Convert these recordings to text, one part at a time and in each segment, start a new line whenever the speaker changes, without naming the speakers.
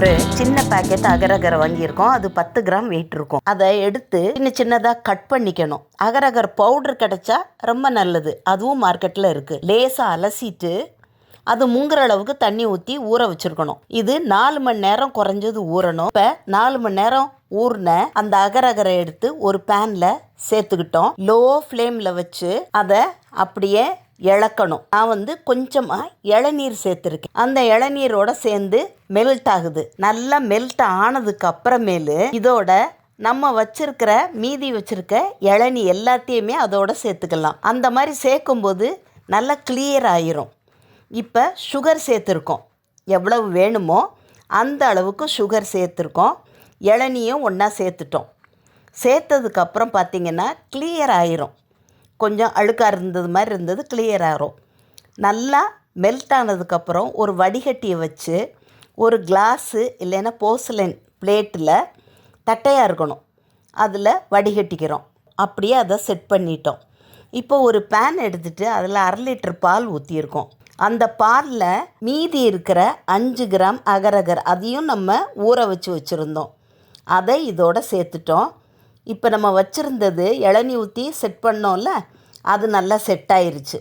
ஒரு சின்ன பேக்கெட் அகரகரை வாங்கியிருக்கோம். அது 10 கிராம் வெயிட் இருக்கும். அதை எடுத்து சின்ன சின்னதாக கட் பண்ணிக்கணும். அகரகர் பவுடர் கிடைச்சா ரொம்ப நல்லது. அதுவும் மார்க்கெட்டில் இருக்குது. லேசாக அலசிட்டு அது முங்குற அளவுக்கு தண்ணி ஊற்றி ஊற வச்சுருக்கணும். இது 4 மணி நேரம் குறைஞ்சது ஊறணும். இப்போ 4 மணி நேரம் ஊறின அந்த அகரகரை எடுத்து ஒரு பேனில் சேர்த்துக்கிட்டோம். லோ ஃப்ளேமில் வச்சு அதை அப்படியே இழக்கணும். நான் கொஞ்சமாக இளநீர் சேர்த்துருக்கேன். அந்த இளநீரோட சேர்ந்து மெல்ட் ஆகுது. நல்லா மெல்ட் ஆனதுக்கு அப்புறமேலு இதோட நம்ம மீதி வச்சிருக்க இளநீ எல்லாத்தையுமே அதோட சேர்த்துக்கலாம். அந்த மாதிரி சேர்க்கும்போது நல்லா கிளியர் ஆயிரும். இப்போ சுகர் சேர்த்துருக்கோம். எவ்வளவு வேணுமோ அந்த அளவுக்கு சுகர் சேர்த்துருக்கோம். இளநியும் ஒன்றா சேர்த்துட்டோம். சேர்த்ததுக்கப்புறம் பார்த்திங்கன்னா கிளியர் ஆயிரும். கொஞ்சம் அழுக்காக இருந்தது மாதிரி இருந்தது, கிளியர் ஆகிரும். நல்லா மெல்ட் ஆனதுக்கப்புறம் ஒரு வடிகட்டியை வச்சு ஒரு கிளாஸு இல்லைன்னா போர்சலைன் பிளேட்டில் தட்டையாக இருக்கணும், அதில் வடிகட்டிக்கிறோம். அப்படியே அதை செட் பண்ணிட்டோம். இப்போ ஒரு பேன் எடுத்துகிட்டு அதில் 1/2 லிட்டர் பால் ஊற்றியிருக்கோம். அந்த பாலில் மீதி இருக்கிற 5 கிராம் அகரகர் அதையும் நம்ம ஊற வச்சுருந்தோம். அதை இதோட சேர்த்துட்டோம். இப்போ நம்ம வச்சுருந்தது இளநீ ஊற்றி செட் பண்ணோம்ல, அது நல்லா செட் ஆயிருச்சு.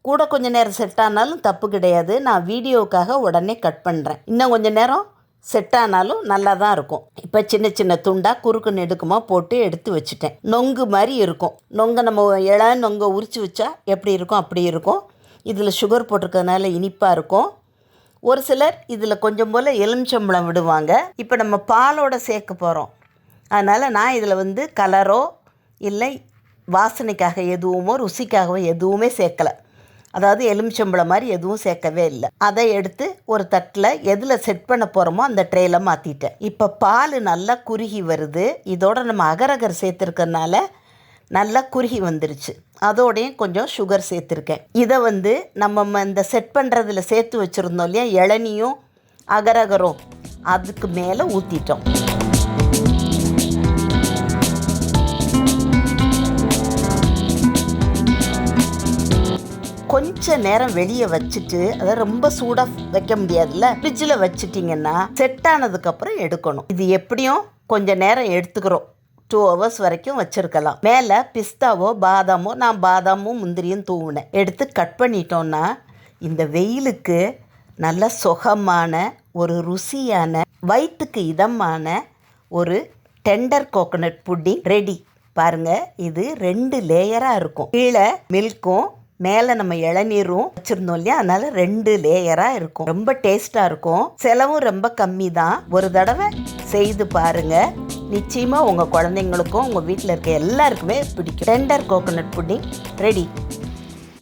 கூட கொஞ்சம் நேரம் செட் ஆனாலும் தப்பு கிடையாது. நான் வீடியோவுக்காக உடனே கட் பண்ணுறேன். இன்னும் கொஞ்சம் நேரம் செட் ஆனாலும் நல்லா தான் இருக்கும். இப்போ சின்ன சின்ன துண்டாக குறுக்கு நெடுக்குமாக போட்டு எடுத்து வச்சுட்டேன். நொங்கு மாதிரி இருக்கும். நம்ம நொங்கை உரித்து வச்சா எப்படி இருக்கும் அப்படி இருக்கும். இதில் சுகர் போட்டிருக்கிறதுனால இனிப்பாக இருக்கும். ஒரு சிலர் இதில் கொஞ்சம் போல் எலுமிச்சம்பழம் விடுவாங்க. இப்போ நம்ம பாலோடு சேர்க்க போகிறோம். அதனால் நான் இதில் கலரோ இல்லை வாசனைக்காக எதுவுமோ ருசிக்காகவோ எதுவுமே சேர்க்கலை. அதாவது எலுமிச்சம்பழம் மாதிரி எதுவும் சேர்க்கவே இல்லை. அதை எடுத்து ஒரு தட்டில் எதில் செட் பண்ண போகிறோமோ அந்த ட்ரேயில் மாற்றிட்டேன். இப்போ பால் நல்லா குறுகி வருது. இதோட நம்ம அகரகர் சேர்த்துருக்கறனால நல்லா குறுகி வந்துருச்சு. அதோடையும் கொஞ்சம் சுகர் சேர்த்துருக்கேன். இதை நம்ம இந்த செட் பண்ணுறதுல சேர்த்து வச்சுருந்தோம் இல்லையா, இளநியும் அகரகரும், அதுக்கு மேலே ஊற்றிட்டோம். கொஞ்ச நேரம் வெளியே வச்சுட்டு, அதை ரொம்ப சூடாக வைக்க முடியாதுல்ல, ஃப்ரிட்ஜில் வச்சுட்டிங்கன்னா செட் ஆனதுக்கப்புறம் எடுக்கணும். இது எப்படியும் கொஞ்சம் நேரம் எடுத்துக்கிறோம். 2 hours வரைக்கும் வச்சுருக்கலாம். மேலே பிஸ்தாவோ பாதாமோ, நான் பாதாமும் முந்திரியும் தூவினேன். எடுத்து கட் பண்ணிட்டோன்னா இந்த வெயிலுக்கு நல்ல சுகமான ஒரு ருசியான வயிற்றுக்கு இதமான ஒரு டெண்டர் கோகோனட் புட்டிங் ரெடி. பாருங்கள், இது 2 லேயராக இருக்கும். கீழே மில்க்கும் மேலே நம்ம இளநீரும் வச்சுருந்தோம் இல்லையா, அதனால் 2 லேயராக இருக்கும். ரொம்ப டேஸ்ட்டாக இருக்கும். செலவும் ரொம்ப கம்மி தான். ஒரு தடவை செய்து பாருங்கள். நிச்சயமாக உங்கள் குழந்தைங்களுக்கும் உங்கள் வீட்டில் இருக்க எல்லாருக்குமே பிடிக்கும். Tender coconut pudding ready.